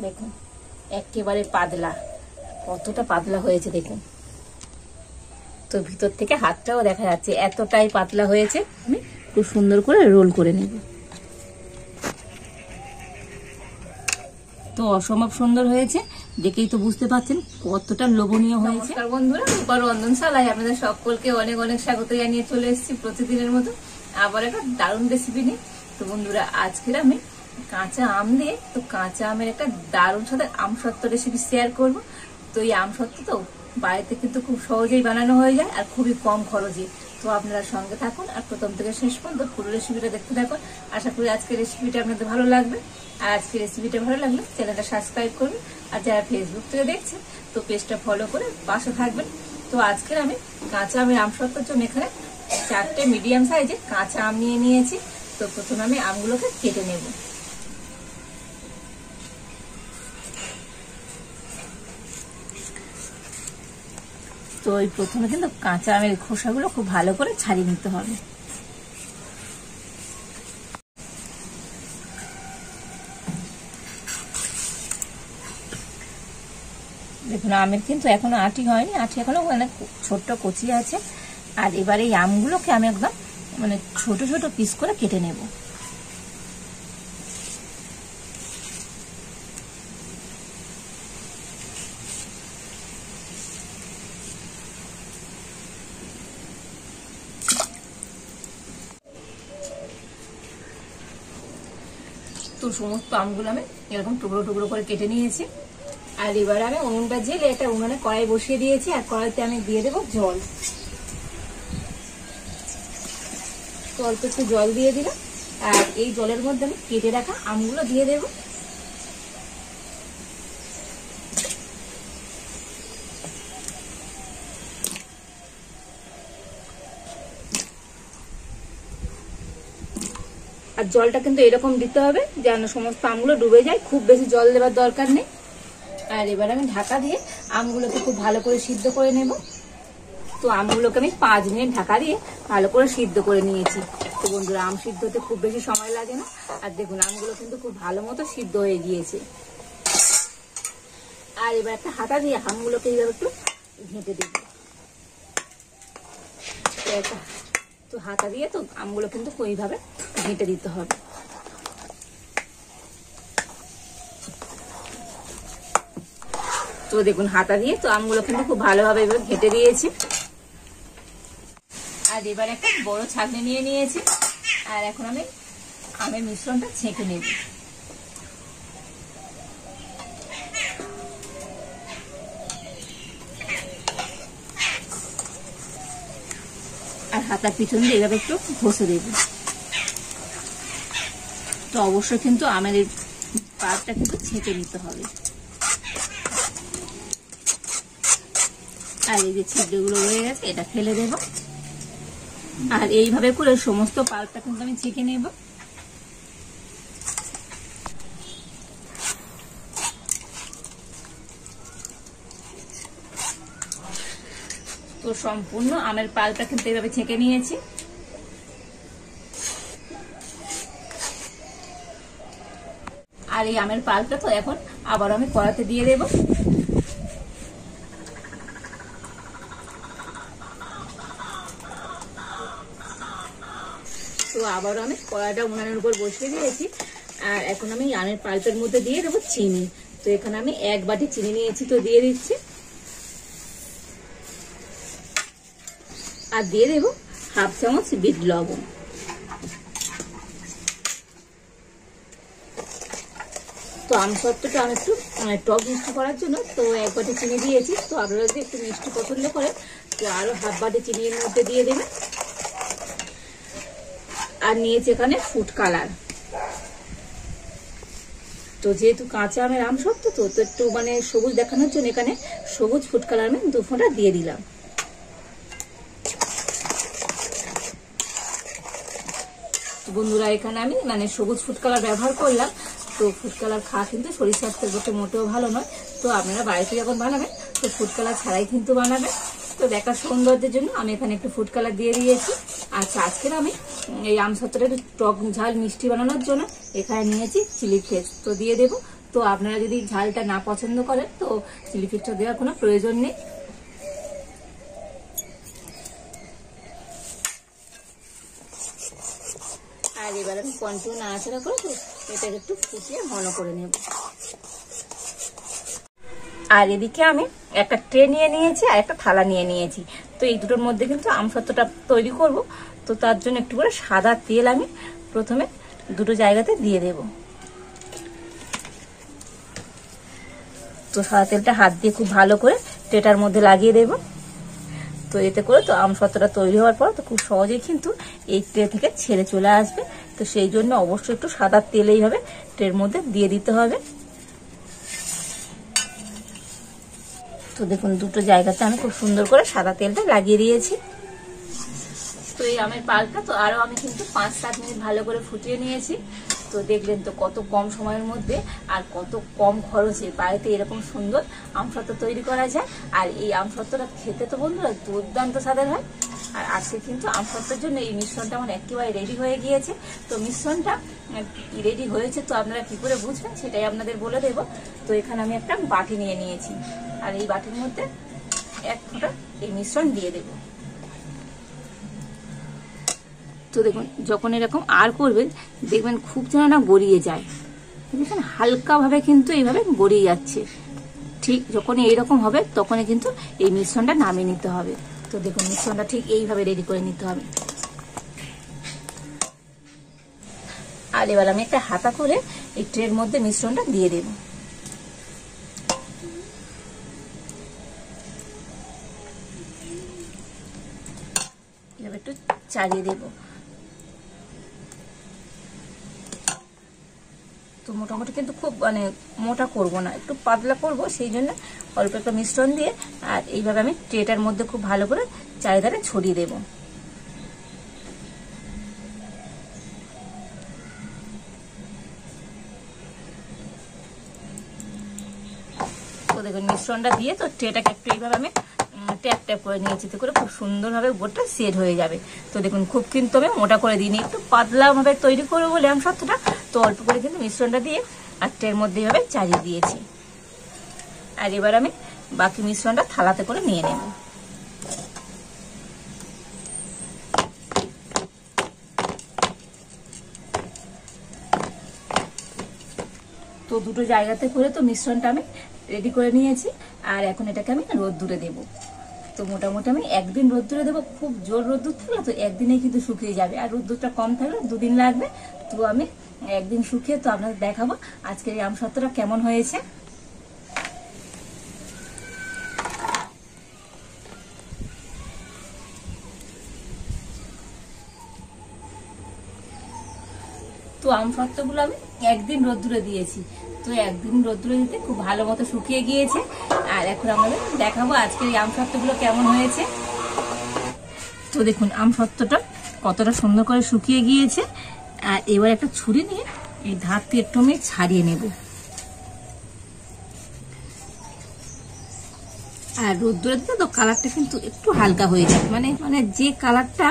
দেখুন একেবারে পাতলা, কতটা পাতলা হয়েছে দেখুন। তো ভিতর থেকে হাতটাও দেখা যাচ্ছে, এতটাই পাতলা হয়েছে। আমি খুব সুন্দর করে রোল করে নেব। তো অসম্ভব সুন্দর হয়েছে, দেখেই তো বুঝতে পারছেন কতটা লোভনীয় হয়েছে। নমস্কার বন্ধুরা, রূপার রন্ধনশালায় আপনাদের সকলকে অনেক অনেক স্বাগত জানিয়ে চলে এসেছি প্রতিদিনের মতো আবার একটা দারুণ রেসিপি নিয়ে। তো বন্ধুরা, আজকের আমি কাঁচা আম দিয়ে কাঁচা আমের একটা দারুণ সাথে আমসত্ত্ব রেসিপি শেয়ার করব। তো এই আমসত্ত্ব তো বাড়িতে কিন্তু খুব সহজেই বানানো হয়ে যায় আর খুবই কম খরচে। তো আপনারা সঙ্গে থাকুন আর প্রথম থেকে শেষ পর্যন্ত পুরো রেসিপিটা দেখতে থাকুন। আশা করি আজকের রেসিপিটা আপনাদের ভালো লাগবে। আর আজকের রেসিপিটা ভালো লাগলে চ্যানেলটা সাবস্ক্রাইব করবেন, আর যারা ফেসবুক থেকে দেখছেন তো পেজটা ফলো করে পাশে থাকবেন। তো আজকের আমি কাঁচা আমের আমসত্ত্বর জন্য এখানে 4টে মিডিয়াম সাইজে কাঁচা আম নিয়ে নিয়েছি। তো প্রথমে আমি আমগুলোকে কেটে নেব। তো এই প্রথমে কিন্তু কাঁচা আমের খোসাগুলো খুব ভালো করে ছাড়িয়ে নিতে হবে। দেখুন আমের কিন্তু এখনো আটি হয়নি, আটি এখনো অনেক ছোট্ট কচি আছে। আর এবার এই আমগুলোকে আমি একদম ছোট ছোট পিস করে কেটে নেব। তো সমস্ত আমগুলো আমি এরকম টুকরো টুকরো করে কেটে নিয়েছি। আর এবার আমি উনুনটা জেলে একটা উনুনে কড়াই বসিয়ে দিয়েছি, আর কড়াইতে আমি দিয়ে দেবো জল। তো অল্প একটু জল দিয়ে দিলাম, আর এই জলের মধ্যে আমি কেটে রাখা আমগুলো দিয়ে দেব। আর জলটা কিন্তু এরকম দিতে হবে যেন সমস্ত আমগুলো ডুবে যায়, খুব বেশি জল দেওয়ার দরকার নেই। আর এবার আমি ঢাকা দিয়ে আমগুলোকে খুব ভালো করে সিদ্ধ করে নেব। তো আমগুলোকে আমি 5 মিনিট ঢাকা দিয়ে ভালো করে সিদ্ধ করে নিয়েছি। তো বন্ধুরা, আম সিদ্ধ হতে খুব বেশি সময় লাগে না। আর দেখুন আমগুলো কিন্তু খুব ভালো মতো সিদ্ধ হয়ে গিয়েছে। আর এবার একটা হাতা দিয়ে আমগুলোকে এইভাবে একটু ঘেঁটে দেব। তো হাতা দিয়ে তো আমগুলো কিন্তু ওইভাবে ঘেঁটে দিতে হবে। তো দেখুন হাতা দিয়ে তো আমগুলো কিন্তু খুব ভালোভাবে এবার ঘেঁটে দিয়েছি। আর এবার একটা বড় ছাঁকনি নিয়ে নিয়েছি, আর এখন আমি আমের মিশ্রণটা ছেঁকে নেব। আর হাতার পিছন দিয়ে এভাবে একটু ঘষে দেব। তো অবশ্যই কিন্তু আমের এই পাল্পটা কিন্তু ছেঁকে নিতে হবে। আর এই যে ছিদ্রগুলো রয়ে গেছে এটা ফেলে দেব। আর এইভাবে করে সমস্ত পাল্পটা কিন্তু আমি ছেঁকে নেব। তো সম্পূর্ণ আমের পাল্পটা কিন্তু এইভাবে ছেঁকে নিয়েছি। আর এই আমের পাল্পটা তো এখন আবার আমি কড়াতে দিয়ে দেব। তো আবারও আমি কড়াইটা উনানের উপর বসিয়ে দিয়েছি। আর এখন আমি আমের পাল্পের মধ্যে দিয়ে দেবো চিনি। তো এখানে আমি 1 বাটি চিনি নিয়েছি, তো দিয়ে দিচ্ছি। আর দিয়ে দেবো 1/2 চামচ বিট লবণ। তো আমসত্ত্বটা আমি একটু টক মিষ্টি করার জন্য তো 1 বাটি চিনি দিয়েছি। তো আপনারা যদি একটু মিষ্টি পছন্দ করেন তো আরো 1/2 বাটি চিনি এর মধ্যে দিয়ে দেবেন। আর নিয়েছি এখানে ফুড কালার। তো যেহেতু কাঁচা আমের আমসত্ত্ব তো একটু সবুজ দেখানোর জন্য এখানে সবুজ ফুড কালার আমি 2 ফোঁটা দিয়ে দিলাম। বন্ধুরা, এখানে আমি সবুজ ফুড কালার ব্যবহার করলাম। তো ফুড কালার খাওয়া কিন্তু শরীর স্বাস্থ্যের পক্ষে মোটেও ভালো নয়। তো আপনারা বাড়িতে যখন বানাবেন তো ফুড কালার ছাড়াই কিন্তু বানাবেন। তো দেখার সৌন্দর্যের জন্য আমি এখানে একটু ফুড কালার দিয়ে দিয়েছি। আচ্ছা, আজকের আমি এই আমসত্ত্বটা একটু টক ঝাল মিষ্টি বানানোর জন্য এখানে নিয়েছি চিলি ফ্লেক্স। তো দিয়ে দেবো তো আপনারা যদি ঝালটা না পছন্দ করেন তো চিলি ফ্লেক্সটা দেওয়ার কোনো প্রয়োজন নেই। আর এবার আমি কন্টিনিউ নাড়াচাড়া করে তো এটাকে একটু ফুটিয়ে ঘন করে নেব। আর এদিকে আমি একটা ট্রে নিয়ে নিয়েছি আর একটা থালা নিয়ে নিয়েছি। তো এই দুটোর মধ্যে কিন্তু আমসত্ত্বটা তৈরি করব। তো তার জন্য একটু করে সাদা তেল আমি প্রথমে দুটো জায়গাতে দিয়ে দেব। তো সাদা তেলটা হাত দিয়ে খুব ভালো করে ট্রেটার মধ্যে লাগিয়ে দেব। তো এতে করে তো আমসত্ত্বটা তৈরি হওয়ার পর তো খুব সহজেই কিন্তু এই ট্রে থেকে ছেড়ে চলে আসবে। তো সেই জন্য অবশ্যই একটু সাদা তেল এইভাবে ট্রের মধ্যে দিয়ে দিতে হবে। তো দেখুন দুটো জায়গাতে আমি খুব সুন্দর করে সাদা তেলটা লাগিয়ে দিয়েছি। তো এই আমের পালটা তো আরো আমি কিন্তু 5-7 মিনিট ভালো করে ফুটিয়ে নিয়েছি। তো দেখলেন তো কত কম সময়ের মধ্যে আর কত কম খরচে বাড়িতে এরকম সুন্দর আমসত্ত্ব তৈরি করা যায়। আর এই আমসত্ত্বটা খেতে তো বন্ধুরা দুর্দান্ত স্বাদের হয়। আর আজকে কিন্তু আমসত্ত্বের জন্য এই মিশ্রণটা আমার একেবারে রেডি হয়ে গিয়েছে। তো মিশ্রণটা রেডি হয়েছে তো আপনারা কি করে বুঝবেন সেটাই আপনাদের বলে দেব। তো এখানে আমি একটা বাটি নিয়ে নিয়েছি আর এই বাটির মধ্যে 1 ফোঁটা এই মিশ্রণ দিয়ে দেব। তো দেখুন যখন এরকম আর করবেন দেখবেন খুব যেন না গড়িয়ে যায়, দেখুন হালকা ভাবে কিন্তু এইভাবে গড়িয়ে যাচ্ছে। ঠিক যখন এইরকম হবে তখনই কিন্তু এই মিশ্রণটা নামিয়ে নিতে হবে। তো দেখুন মিশ্রণটা ঠিক এইভাবে রেডি করে নিতে হবে। আর এবার আমি একটা হাতা করে এই ট্রের মধ্যে মিশ্রণটা দিয়ে দেব। এবার একটু চালিয়ে দেব। তো মোটামুটি কিন্তু খুব মানে মোটা করব না, একটু পাতলা করব, সেই জন্য অল্প একটা মিশ্রণ দিয়ে আর এইভাবে আমি ট্রেটার মধ্যে খুব ভালো করে চারিধারে ছড়িয়ে দেব। তো দেখুন মিশ্রণটা দিয়ে তো ট্রেটাকে একটু এইভাবে আমি ট্যাপ ট্যাপ করে নিয়েছি, তো করে খুব সুন্দরভাবে উপরটা সেট হয়ে যাবে। তো দেখুন খুব কিন্তু আমি মোটা করে দিইনি, একটু পাতলা ভাবে তৈরি করবো বলে আমসত্ত্বটা তো অল্প করে কিন্তু মিশ্রণটা দিয়ে আর ট্রের মধ্যে এইভাবে চালিয়ে দিয়েছি। আর এবার আমি বাকি মিশ্রণটা থালাতে করে নিয়ে নেব। তো দুটো জায়গাতে করে তো মিশ্রণটা আমি রেডি করে নিয়েছি আর এখন এটাকে আমি রোদ্দুরে দেব। তো মোটামুটি আমি 1 দিন রোদ্দুরে দেবো। খুব জোর রোদ্দুর থাকলে তো 1 দিনেই কিন্তু শুকিয়ে যাবে, আর রোদ্দুরটা কম থাকলে 2 দিন লাগবে। তো আমি 1 দিন শুকিয়ে তো আপনাদের দেখাবো আজকের এই আমসত্ত্বটা কেমন হয়েছে। তো আমসত্ত্বগুলো আমি 1 দিন রোদ্দুরে দিয়েছি। তো 1 দিন রোদ্দুরে দিতে খুব ভালো মতো শুকিয়ে গিয়েছে। আর এখন আমাদের দেখাবো আজকের এই আমসত্ত্বগুলো কেমন হয়েছে। তো দেখুন আমসত্ত্বটা কতটা সুন্দর করে শুকিয়ে গিয়েছে। আর এবার একটা ছুরি নিয়ে এই ধার থেকে একটু আমি ছাড়িয়ে নেব। আর রোদ্দুরে দিতে তো কালারটা কিন্তু একটু হালকা হয়ে যাবে, মানে যে কালারটা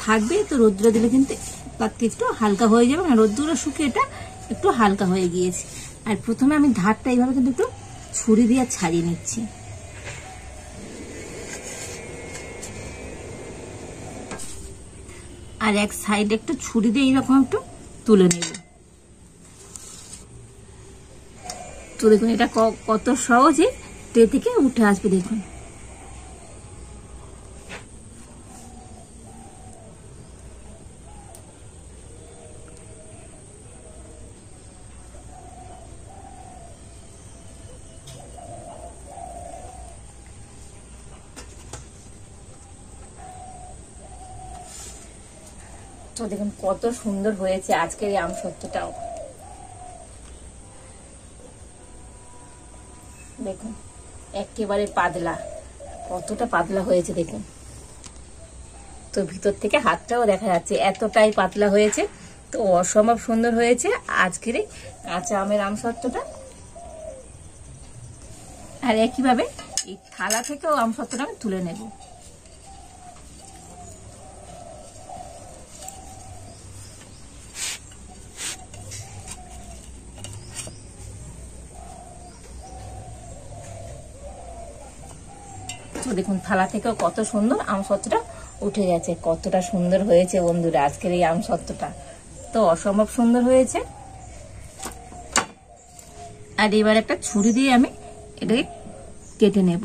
থাকবে তো রোদ্দুরে দিলে কিন্তু তার থেকে একটু হালকা হয়ে যাবে। মানে রোদ্দুরে শুকিয়ে এটা একটু হালকা হয়ে গিয়েছে। আর প্রথমে আমি ধারটা এইভাবে কিন্তু একটু ছুরি দিয়ে ছাড়িয়ে নিচ্ছি। আর এক সাইডে একটু ছুরি দিয়ে এইরকম একটু তুলে নেব। তো দেখুন এটা কত সহজে ট্রে থেকে উঠে আসবে। দেখুন তো দেখুন কত সুন্দর হয়েছে আজকের এই আমসত্ত্বটাও। দেখুন একেবারে পাতলা, কতটা পাতলা হয়েছে দেখুন। তো ভিতর থেকে হাতটাও দেখা যাচ্ছে, এতটাই পাতলা হয়েছে। তো অসম্ভব সুন্দর হয়েছে আজকের এই কাঁচা আমের আমসত্ত্বটা। আর একইভাবে এই থালা থেকেও আমসত্ত্বটা আমি তুলে নেব। তো দেখুন থালা থেকেও কত সুন্দর আমসত্ত্বটা উঠে গেছে। কতটা সুন্দর হয়েছে বন্ধুরা আজকের এই আমসত্ত্বটা, তো অসম্ভব সুন্দর হয়েছে। আর এবার একটা ছুরি দিয়ে আমি এটাকে কেটে নেব।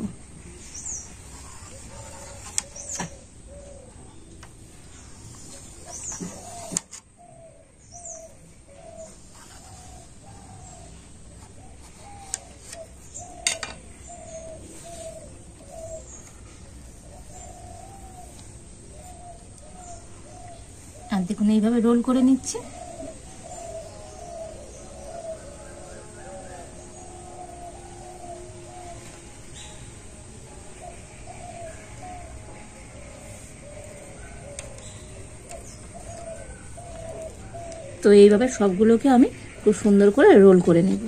আর দেখুন এইভাবে রোল করে নিচ্ছি। তো এইভাবে সবগুলোকে আমি খুব সুন্দর করে রোল করে নেব।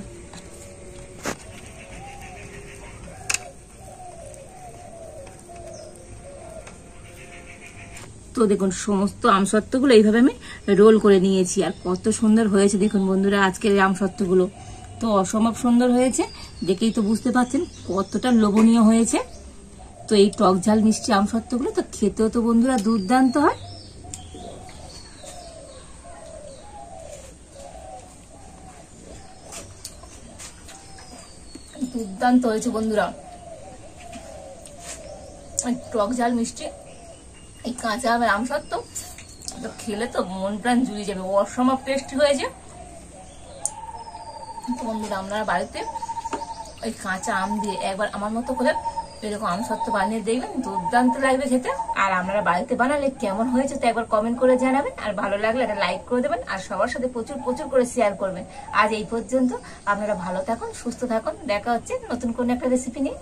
তো দেখুন সমস্ত আমসত্ত্বগুলো এইভাবে আমি রোল করে নিয়েছি। আর কত সুন্দর হয়েছে দেখুন বন্ধুরা আজকের এই আমসত্ত্বগুলো, তো অসম্ভব সুন্দর হয়েছে। দেখেই তো বুঝতে পারছেন কতটা লোভনীয় হয়েছে। তো এই টক ঝাল মিষ্টি আমসত্ত্বগুলো তো খেতেও তো বন্ধুরা দুর্দান্ত হয়। দুর্দান্ত হয়েছে বন্ধুরা, টক ঝাল মিষ্টি এই কাঁচা আমের আমসত্ত্ব তো খেলে তো মন প্রাণ জুড়িয়ে যাবে, অসম্ভব টেস্টি হয়েছে। তো বন্ধুরা আপনারা বাড়িতে ওই কাঁচা আম দিয়ে একবার আমার মতো করে এরকম আমসত্ত্ব বানিয়ে দেখবেন, দুর্দান্ত লাগবে খেতে। আর আপনারা বাড়িতে বানালে কেমন হয়েছে তো একবার কমেন্ট করে জানাবেন। আর ভালো লাগলে একটা লাইক করে দেবেন আর সবার সাথে প্রচুর প্রচুর করে শেয়ার করবেন। আজ এই পর্যন্ত, আপনারা ভালো থাকুন, সুস্থ থাকুন, দেখা হচ্ছে নতুন কোনো একটা রেসিপি নিয়ে।